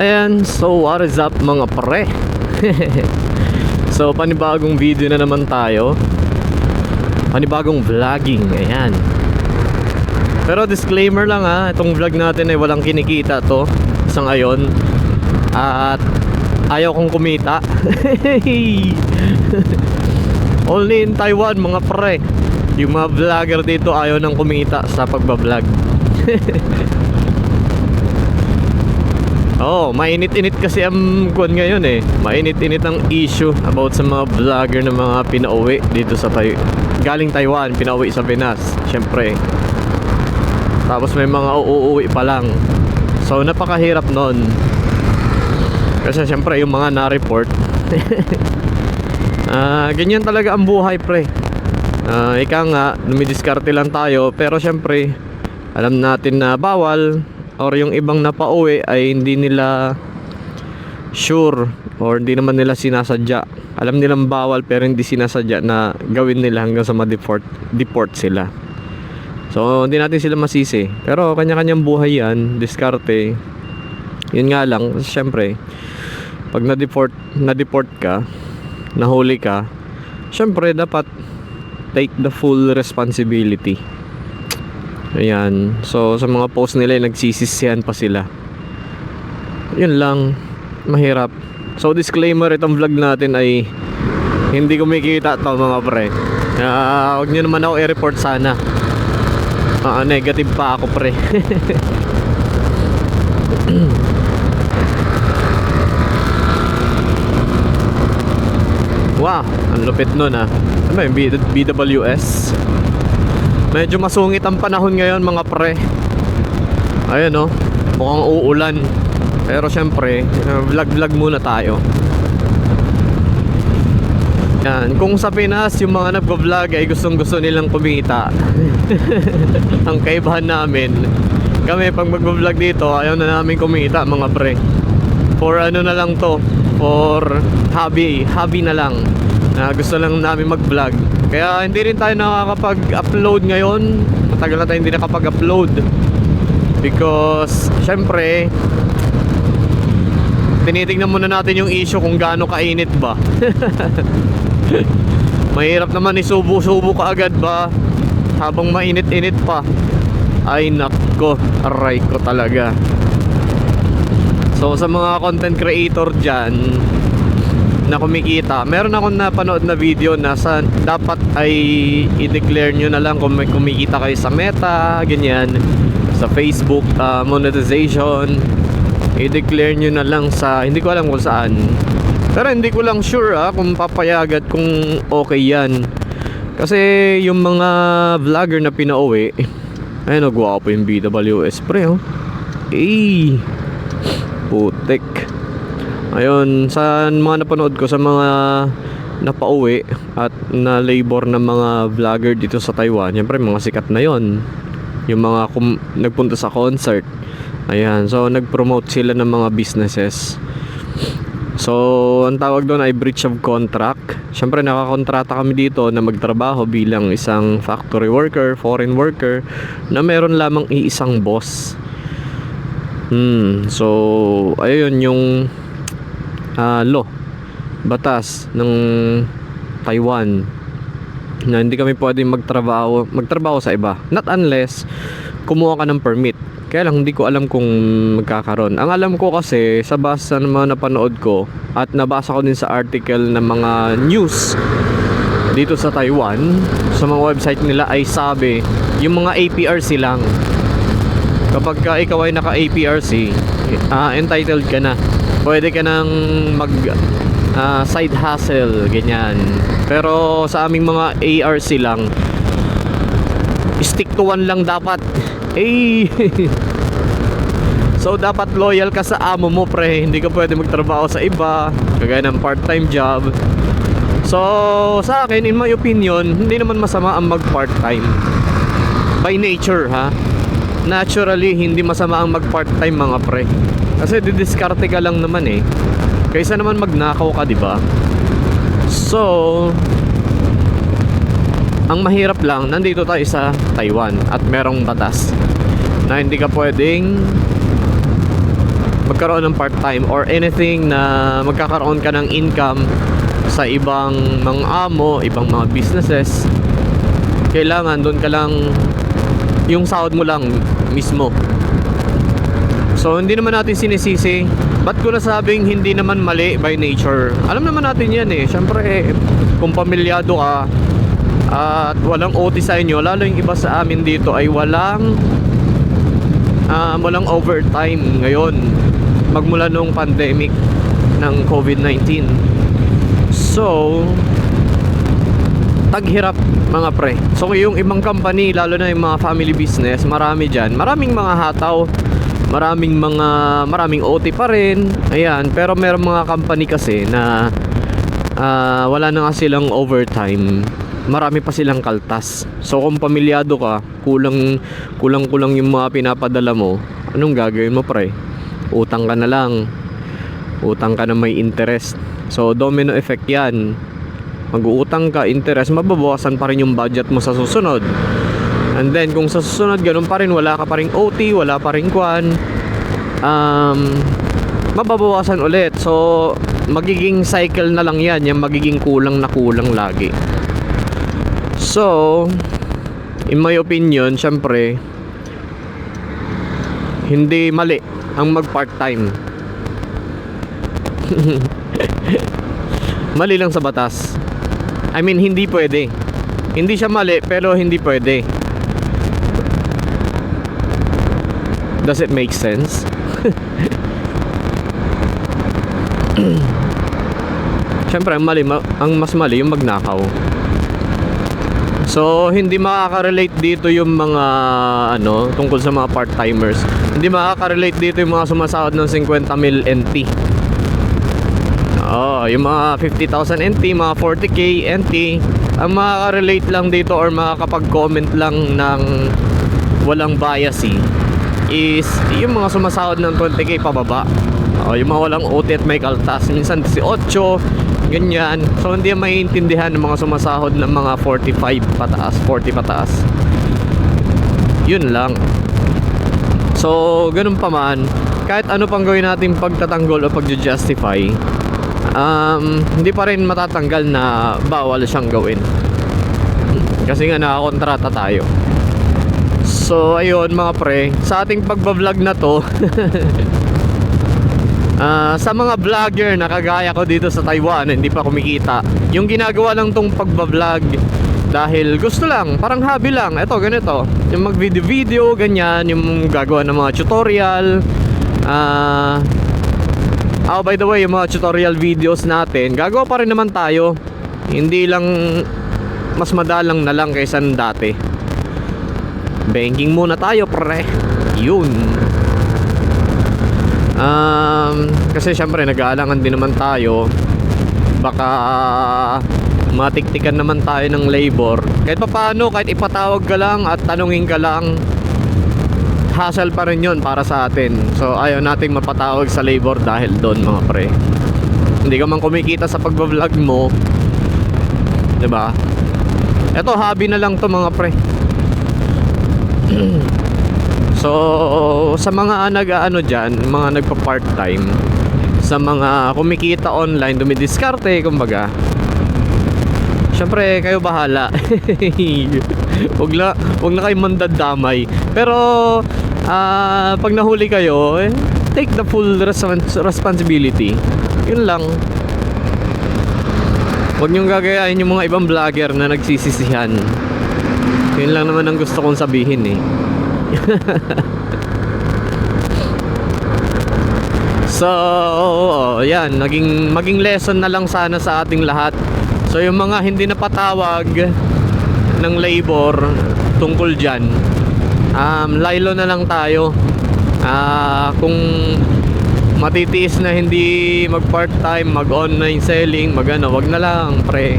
Ayan, so what is up mga pre? So panibagong video na naman tayo. Panibagong vlogging, ayan. Pero disclaimer lang ha, itong vlog natin ay walang kinikita to sa ngayon. At ayaw kong kumita. Only in Taiwan mga pre. Yung mga vlogger dito ayaw nang kumita sa pagbablog. Oh, mainit-init kasi ang kuwan ngayon eh. Mainit-init ang issue about sa mga vlogger na mga pinauwi dito sa galing Taiwan, pinauwi sa Pinas, syempre. Tapos may mga uuwi pa lang. So napakahirap nun. Kasi syempre yung mga na-report. Ganyan talaga ang buhay pre. Ika nga, lumidiskarte lang tayo. Pero syempre, alam natin na bawal. Or yung ibang napauwi ay hindi nila sure or hindi naman nila sinasadya. Alam nilang bawal pero hindi sinasadya na gawin nila hanggang sa ma-deport sila. So hindi natin sila masisi. Pero kanya-kanyang buhay yan, diskarte. Yun nga lang, syempre pag na-deport ka, nahuli ka, syempre dapat take the full responsibility. Ayan. So sa mga post nila nagsisisihan pa sila. Yun lang. Mahirap. So disclaimer, itong vlog natin ay hindi kumikita to mga pre. Huwag nyo naman ako i-report sana. Negative pa ako pre. Wow, ang lupit nun ah. Ano yung BWS? Medyo masungit ang panahon ngayon mga pre. Ayun no, mukhang uulan. Pero syempre, vlog muna tayo. Yan, kung sa Pinas yung mga nagvo-vlog ay gustong-gusto nilang kumita. Ang kaibahan namin, kami pag magvo-vlog dito, ayaw na namin kumita mga pre. For ano na lang to, for hobby na lang. Gusto lang namin mag-vlog. Kaya hindi rin tayo nakakapag-upload ngayon. Matagal na tayo hindi nakapag-upload. Because syempre tinitignan muna natin yung issue kung gaano kainit ba. Mahirap naman isubo-subo ka agad ba habang mainit-init pa. Ay nako, aray ko talaga. So sa mga content creator dyan na kumikita, meron akong napanood na video na dapat ay i-declare nyo na lang kung may kumikita kayo sa Meta, ganyan, sa Facebook, monetization, i-declare nyo na lang sa, hindi ko alam kung saan, pero hindi ko lang sure kung papayagan, kung okay yan. Kasi yung mga vlogger na pinauwi, ayun, gwapo yung BWS pre, oh. Putik. Ayun, sa mga napanood ko, sa mga napauwi at na labor ng mga vlogger dito sa Taiwan, syempre mga sikat na yon. Yung mga nagpunta sa concert. Ayan, so nag-promote sila ng mga businesses. So ang tawag doon ay breach of contract. Syempre nakakontrata kami dito na magtrabaho bilang isang factory worker, foreign worker, na meron lamang iisang boss. So ayun yung law, batas ng Taiwan, na hindi kami pwedeng magtrabaho sa iba, not unless kumuha ka ng permit. Kaya lang hindi ko alam kung magkakaroon. Ang alam ko kasi sa basa ng mga napanood ko at nabasa ko din sa article ng mga news dito sa Taiwan, sa mga website nila ay sabi yung mga APRC lang. Kapag ikaw ay naka APRC, entitled ka na. Pwede ka nang mag side hustle, ganyan. Pero sa aming mga ARC lang, stick to one lang dapat. So dapat loyal ka sa amo mo pre. Hindi ka pwede magtrabaho sa iba, kagaya ng part-time job. So sa akin, in my opinion, hindi naman masama ang mag part-time. By nature naturally, hindi masama ang mag part-time mga pre. Kasi didiskarte ka lang naman eh. Kaysa naman magnakaw ka, di ba? So ang mahirap lang, nandito tayo sa Taiwan at merong batas na hindi ka pwedeng magkaroon ng part-time or anything na magkakaroon ka ng income sa ibang mga amo, ibang mga businesses, kailangan doon ka lang, yung sahod mo lang mismo. So hindi naman natin sinisisi. Ba't ko nasabing hindi naman mali by nature? Alam naman natin yan eh. Siyempre kung pamilyado ka at walang OT sa inyo, lalo yung iba sa amin dito ay walang overtime ngayon, magmula nung pandemic ng COVID-19. So taghirap mga pre. So yung ibang company, lalo na yung mga family business, marami dyan, maraming mga hataw, maraming OT pa rin. Ayan, pero meron mga company kasi na wala na nga silang overtime, marami pa silang kaltas. So kung pamilyado ka, kulang yung mga pinapadala mo, anong gagawin mo pre? Utang ka na lang, utang ka na may interest. So domino effect yan. Mag-uutang ka, interest, mababawasan pa rin yung budget mo sa susunod. And then kung sa susunod ganun pa rin, wala ka pa rin OT, wala pa rin kwan, mababawasan ulit. So magiging cycle na lang yan, yung magiging kulang na kulang lagi. So in my opinion, syempre hindi mali ang mag part-time. Mali lang sa batas. I mean, hindi pwede. Hindi siya mali, pero hindi pwede. Does it make sense? Siyempre, ang mas mali yung magnakaw. So, hindi makaka-relate dito yung mga tungkol sa mga part-timers. Hindi makaka-relate dito yung mga sumasahod ng 50 mil NT. Yung mga 50,000 NT, mga 40k NT, ang makaka-relate lang dito or makakapag-comment lang ng walang bias is yung mga sumasahod ng 20k pababa. Yung mga walang OT at may kaltas, minsan 18, ganyan. So hindi maiintindihan ng mga sumasahod ng mga 45 pataas, 40 pataas. Yun lang. So ganun pa man, kahit ano pang gawin natin pagtatanggol o pag-justify, hindi pa rin matatanggal na bawal siyang gawin. Kasi nga nakakontrata tayo. So ayun mga pre, sa ating pagbablog na to sa mga vlogger na kagaya ko dito sa Taiwan, hindi pa kumikita, yung ginagawa lang tong pagbablog dahil gusto lang, parang hobby lang. Eto ganito, yung mag video ganyan, yung gagawa ng mga tutorial. By the way, yung mga tutorial videos natin, gagawa pa rin naman tayo. Hindi lang, mas madalang na lang kaysa dati. Banking muna tayo pre. Yun. Kasi syempre nag-aalangan din naman tayo. Baka matiktikan naman tayo ng labor. Kahit paano, kahit ipatawag ka lang at tanungin ka lang, hassle pa rin yun para sa atin. So ayaw nating mapatawag sa labor dahil doon mga pre. Hindi ka man kumikita sa pagbablog mo, 'di ba? Ito hobby na lang to mga pre. So sa mga nag-ano mga nagpa-part-time, sa mga kumikita online, dumidiskarte kumbaga, syempre kayo bahala. Wag na kayo mandadamay. Pero pag nahuli kayo, take the full responsibility. Yun lang. Huwag niyong gagayahin yung mga ibang vlogger na nagsisisihan. Yun lang naman ang gusto kong sabihin So yan, maging lesson na lang sana sa ating lahat. So yung mga hindi napatawag ng labor tungkol dyan, laylo na lang tayo. Kung matitiis na hindi mag part time, mag online selling, wag na lang pre.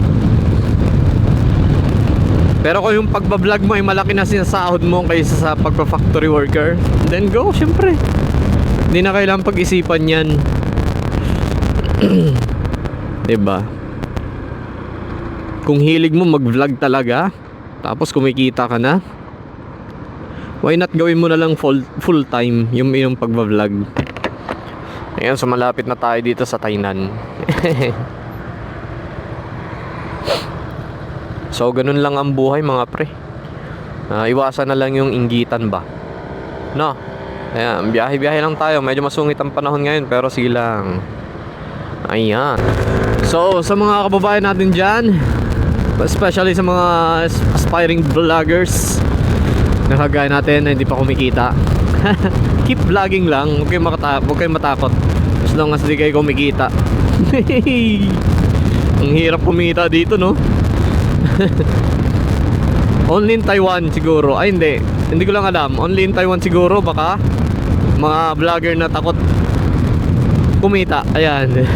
Pero kung yung pagbablog mo ay malaki na sinasahod mo kaysa sa pagpa-factory worker, then go, syempre. Hindi na kailangan pag-isipan yan. Diba? Kung hilig mo mag-vlog talaga, tapos kumikita ka na, why not gawin mo na lang full time yung pagbablog? Ayan, so malapit na tayo dito sa Tainan. So ganun lang ang buhay mga pre. Iwasan na lang yung inggitan ba, no? Ayan, biyahe-biyahe lang tayo. Medyo masungit ang panahon ngayon, pero sige lang. Ayan. So sa mga kababayan natin dyan, especially sa mga aspiring vloggers na kagaya natin na hindi pa kumikita, keep vlogging lang. Huwag kayong matakot. As long as di kayo kumikita. Ang hirap kumita dito, no? Only in Taiwan siguro. Ay hindi ko lang alam. Only in Taiwan siguro. Baka mga vlogger na takot kumita. Ayan.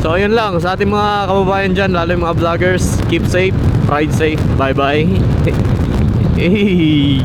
So ayun lang sa ating mga kababayan dyan, lalo yung mga vloggers. Keep safe, ride safe. Bye bye. Hey.